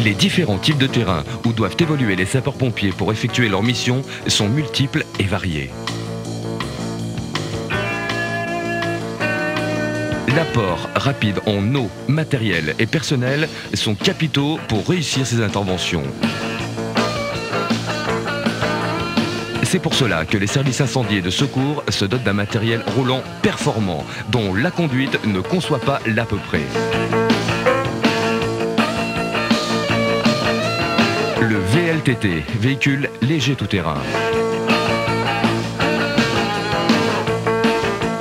Les différents types de terrains où doivent évoluer les sapeurs-pompiers pour effectuer leur mission sont multiples et variés. L'apport rapide en eau, matériel et personnel sont capitaux pour réussir ces interventions. C'est pour cela que les services incendies et de secours se dotent d'un matériel roulant performant, dont la conduite ne conçoit pas l'à peu près. Le VLTT, véhicule léger tout-terrain.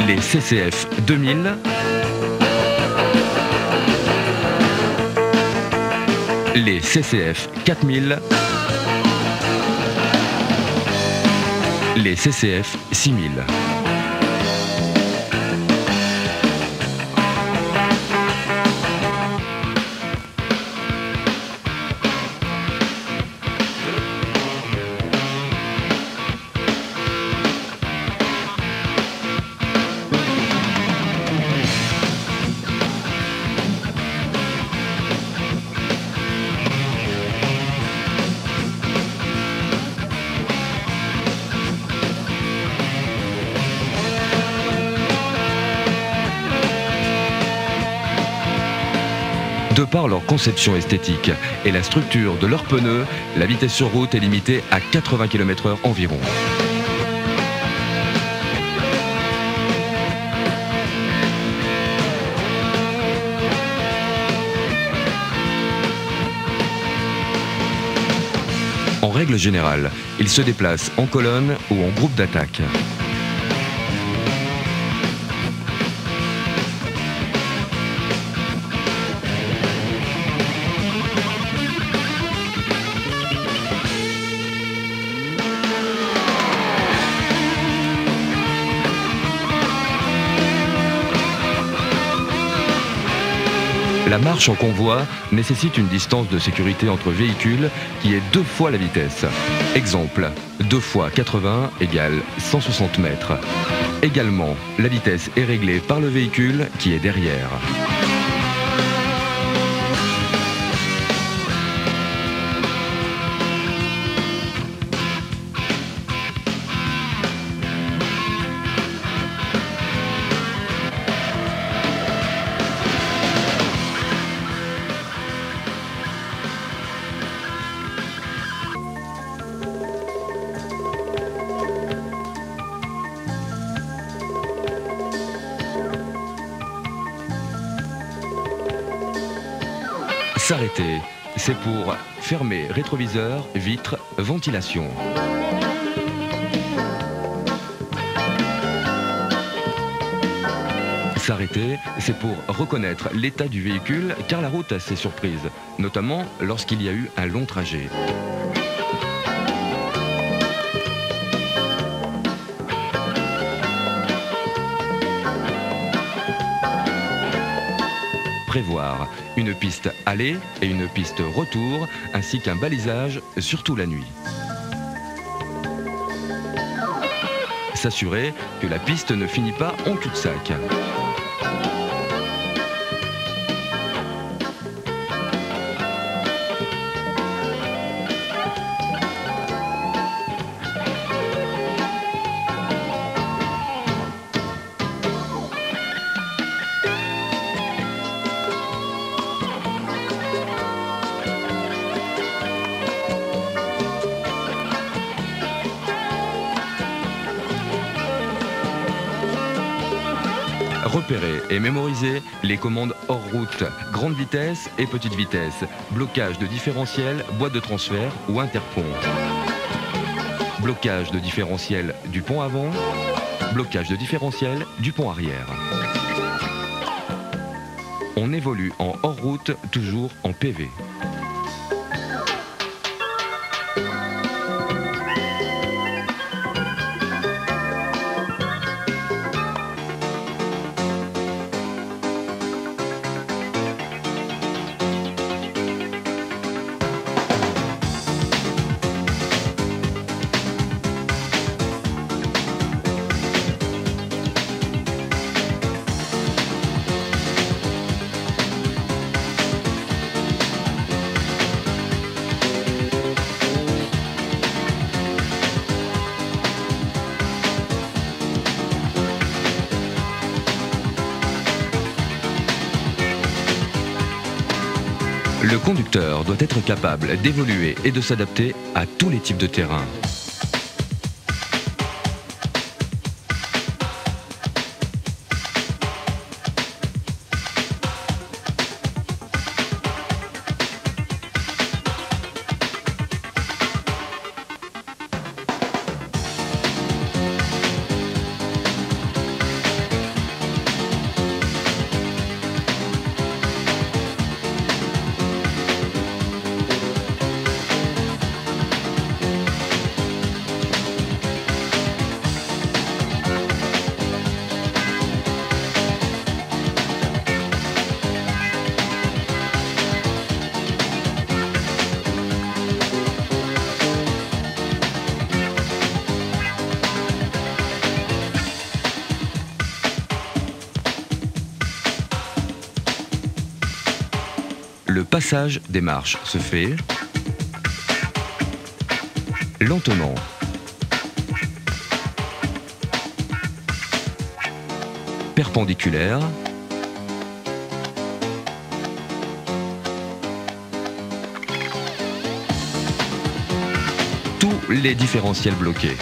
Les CCF 2000. Les CCF 4000. Les CCF 6000. De par leur conception esthétique et la structure de leurs pneus, la vitesse sur route est limitée à 80 km/h environ. En règle générale, ils se déplacent en colonne ou en groupe d'attaque. La marche en convoi nécessite une distance de sécurité entre véhicules qui est 2 fois la vitesse. Exemple, 2 fois 80 égale 160 mètres. Également, la vitesse est réglée par le véhicule qui est derrière. S'arrêter, c'est pour fermer rétroviseur, vitres, ventilation. S'arrêter, c'est pour reconnaître l'état du véhicule car la route a ses surprises, notamment lorsqu'il y a eu un long trajet. Prévoir une piste aller et une piste retour, ainsi qu'un balisage, surtout la nuit. S'assurer que la piste ne finit pas en cul-de-sac. Repérer et mémoriser les commandes hors route, grande vitesse et petite vitesse, blocage de différentiel, boîte de transfert ou interpont. Blocage de différentiel du pont avant, blocage de différentiel du pont arrière. On évolue en hors route, toujours en PV. Le conducteur doit être capable d'évoluer et de s'adapter à tous les types de terrain. Le passage des marches se fait lentement, perpendiculaire, tous les différentiels bloqués.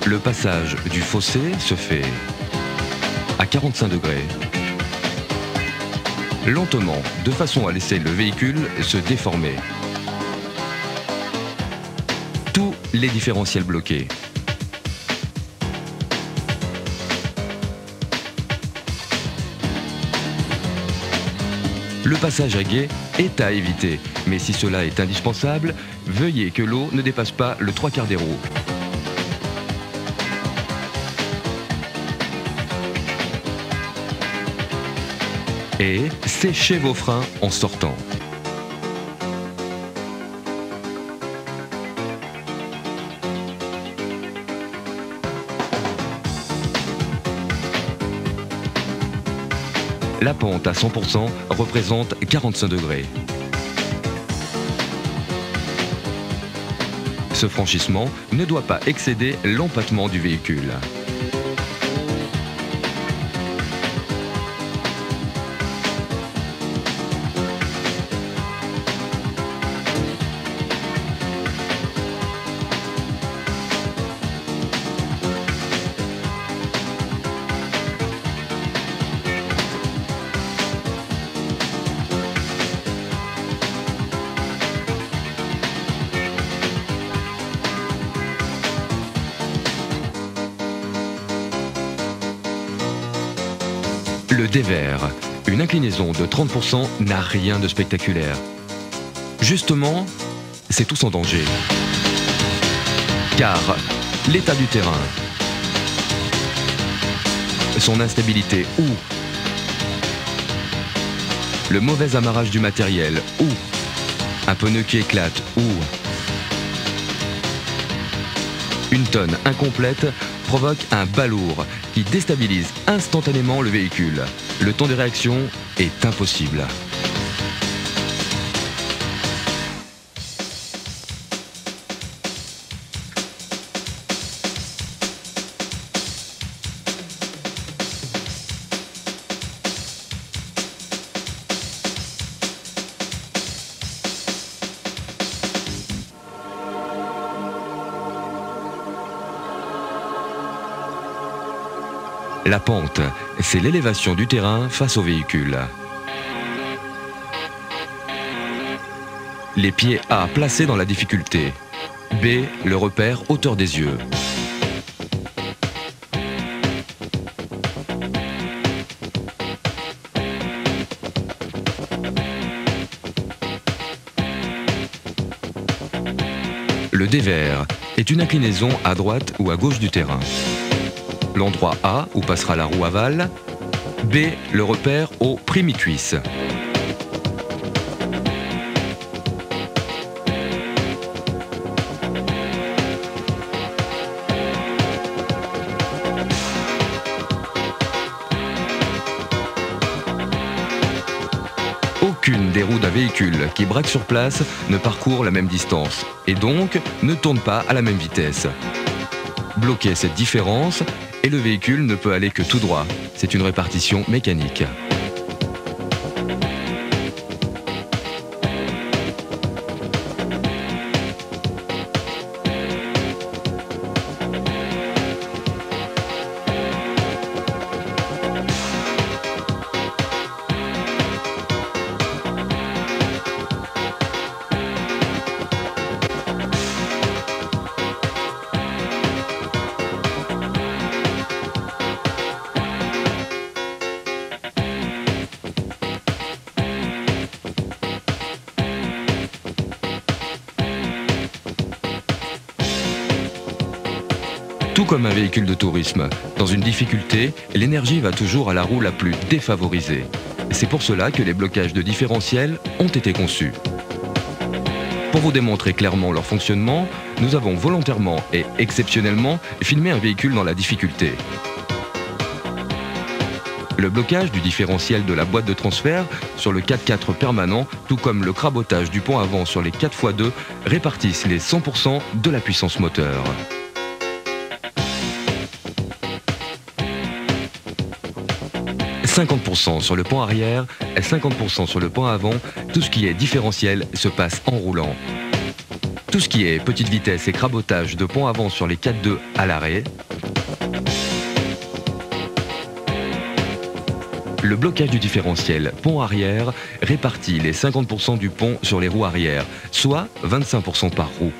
Le passage du fossé se fait à 45 degrés, lentement, de façon à laisser le véhicule se déformer. Tous les différentiels bloqués. Le passage à gué est à éviter, mais si cela est indispensable, veuillez que l'eau ne dépasse pas le 3/4 des roues. Et séchez vos freins en sortant. La pente à 100% représente 45 degrés. Ce franchissement ne doit pas excéder l'empattement du véhicule. Le dévers, une inclinaison de 30% n'a rien de spectaculaire. Justement, c'est tout son danger. Car l'état du terrain, son instabilité ou le mauvais amarrage du matériel ou un pneu qui éclate ou une tonne incomplète provoque un balourd qui déstabilise instantanément le véhicule. Le temps de réaction est impossible. La pente, c'est l'élévation du terrain face au véhicule. Les pieds A placés dans la difficulté. B, le repère hauteur des yeux. Le dévers est une inclinaison à droite ou à gauche du terrain. L'endroit A où passera la roue aval. B, le repère au primi-cuisse. Aucune véhicule qui braque sur place ne parcourt la même distance et donc ne tourne pas à la même vitesse. Bloquer cette différence et le véhicule ne peut aller que tout droit. C'est une répartition mécanique. Tout comme un véhicule de tourisme, dans une difficulté, l'énergie va toujours à la roue la plus défavorisée. C'est pour cela que les blocages de différentiel ont été conçus. Pour vous démontrer clairement leur fonctionnement, nous avons volontairement et exceptionnellement filmé un véhicule dans la difficulté. Le blocage du différentiel de la boîte de transfert sur le 4x4 permanent, tout comme le crabotage du pont avant sur les 4x2, répartissent les 100% de la puissance moteur. 50% sur le pont arrière et 50% sur le pont avant, tout ce qui est différentiel se passe en roulant. Tout ce qui est petite vitesse et crabotage de pont avant sur les 4x2 à l'arrêt. Le blocage du différentiel pont arrière répartit les 50% du pont sur les roues arrière, soit 25% par roue.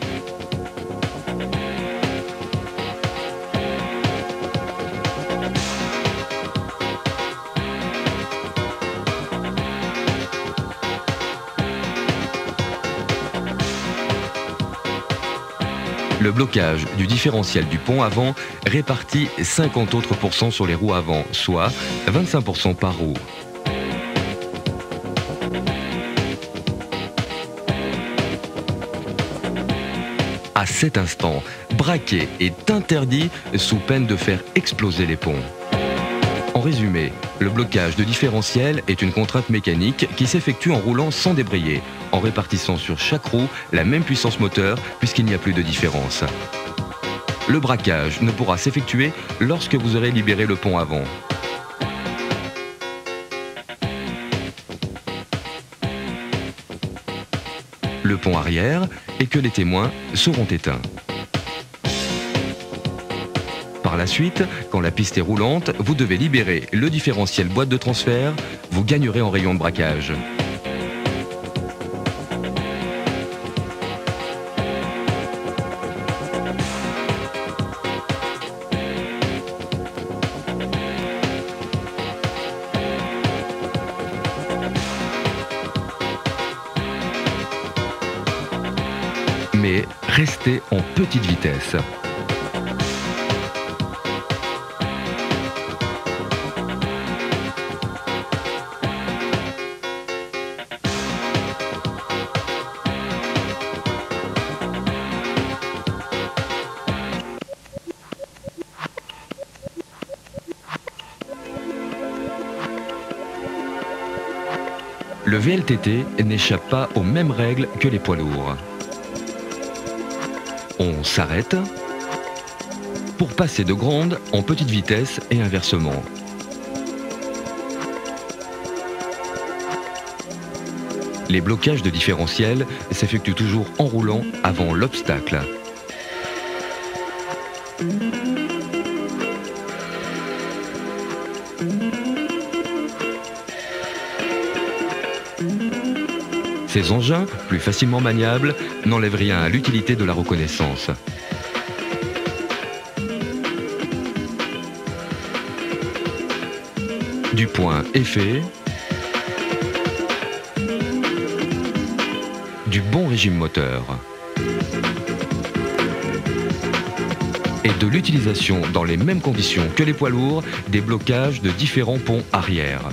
Le blocage du différentiel du pont avant répartit 50 autres % sur les roues avant, soit 25% par roue. À cet instant, braquer est interdit sous peine de faire exploser les ponts. En résumé, le blocage de différentiel est une contrainte mécanique qui s'effectue en roulant sans débrayer, en répartissant sur chaque roue la même puissance moteur puisqu'il n'y a plus de différence. Le braquage ne pourra s'effectuer lorsque vous aurez libéré le pont avant. Le pont arrière et que les témoins seront éteints. Par la suite, quand la piste est roulante, vous devez libérer le différentiel boîte de transfert, vous gagnerez en rayon de braquage. Mais restez en petite vitesse. Le VLTT n'échappe pas aux mêmes règles que les poids lourds. On s'arrête pour passer de grande en petite vitesse et inversement. Les blocages de différentiel s'effectuent toujours en roulant avant l'obstacle. Ces engins, plus facilement maniables, n'enlèvent rien à l'utilité de la reconnaissance. Du point est fait, du bon régime moteur et de l'utilisation dans les mêmes conditions que les poids lourds des blocages de différents ponts arrière.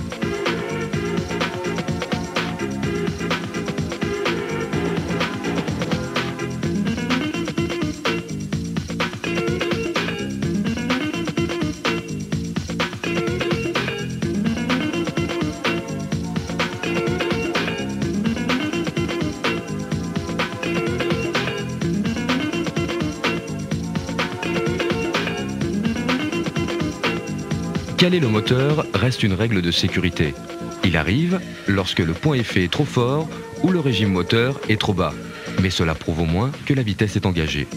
Caler le moteur reste une règle de sécurité. Il arrive lorsque le point effet est trop fort ou le régime moteur est trop bas. Mais cela prouve au moins que la vitesse est engagée.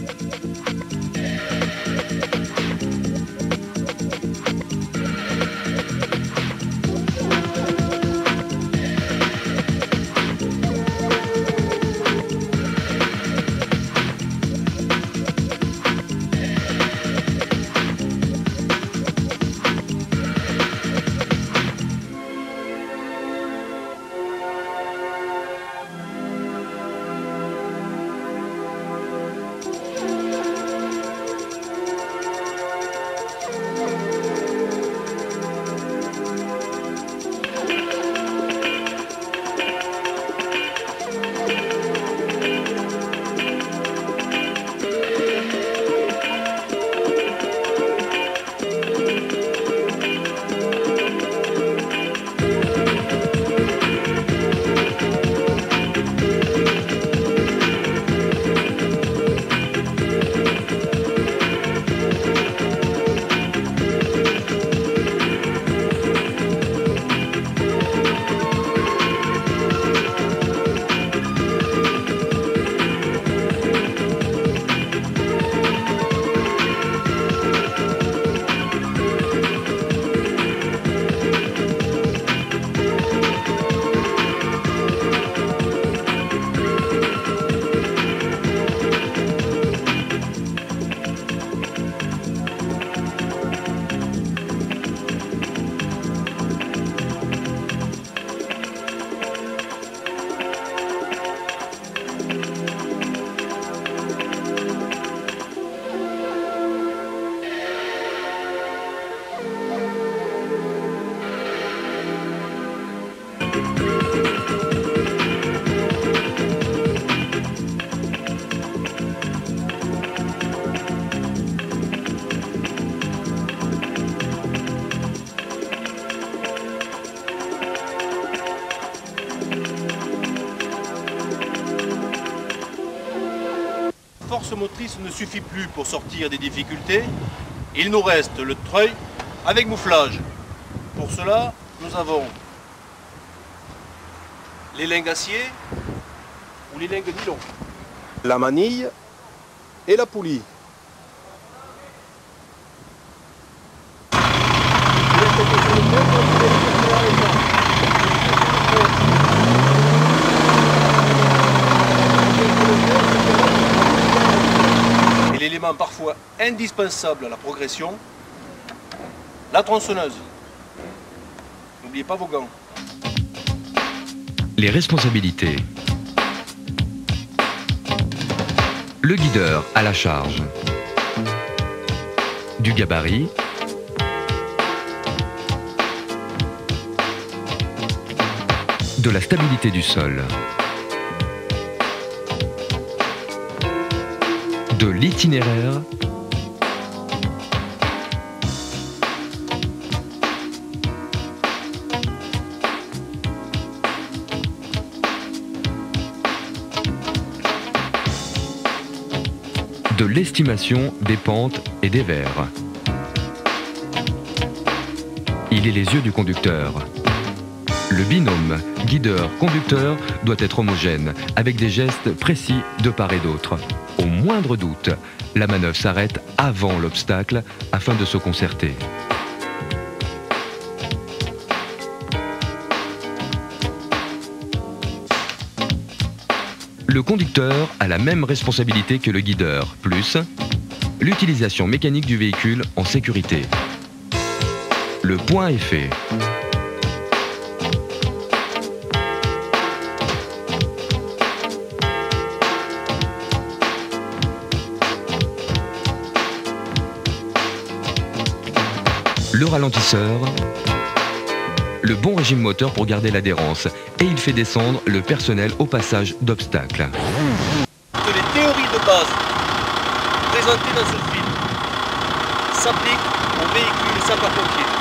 La force motrice ne suffit plus pour sortir des difficultés. Il nous reste le treuil avec mouflage. Pour cela, nous avons les lingues acier ou les lingues nylon, la manille et la poulie. Et l'élément parfois indispensable à la progression, la tronçonneuse. N'oubliez pas vos gants. Les responsabilités. Le guideur à la charge. Du gabarit. De la stabilité du sol. De l'itinéraire. De l'estimation des pentes et des verres. Il est les yeux du conducteur. Le binôme guideur-conducteur doit être homogène, avec des gestes précis de part et d'autre. Au moindre doute, la manœuvre s'arrête avant l'obstacle afin de se concerter. Le conducteur a la même responsabilité que le guideur, plus l'utilisation mécanique du véhicule en sécurité. Le point effet. Le ralentisseur. Le bon régime moteur pour garder l'adhérence, et il fait descendre le personnel au passage d'obstacles. Les théories de base présentées dans ce film s'appliquent aux véhicules sapeurs-pompiers.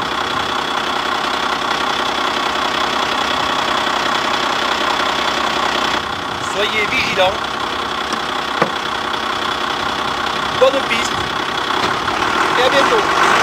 Soyez vigilants. Bonne piste et à bientôt.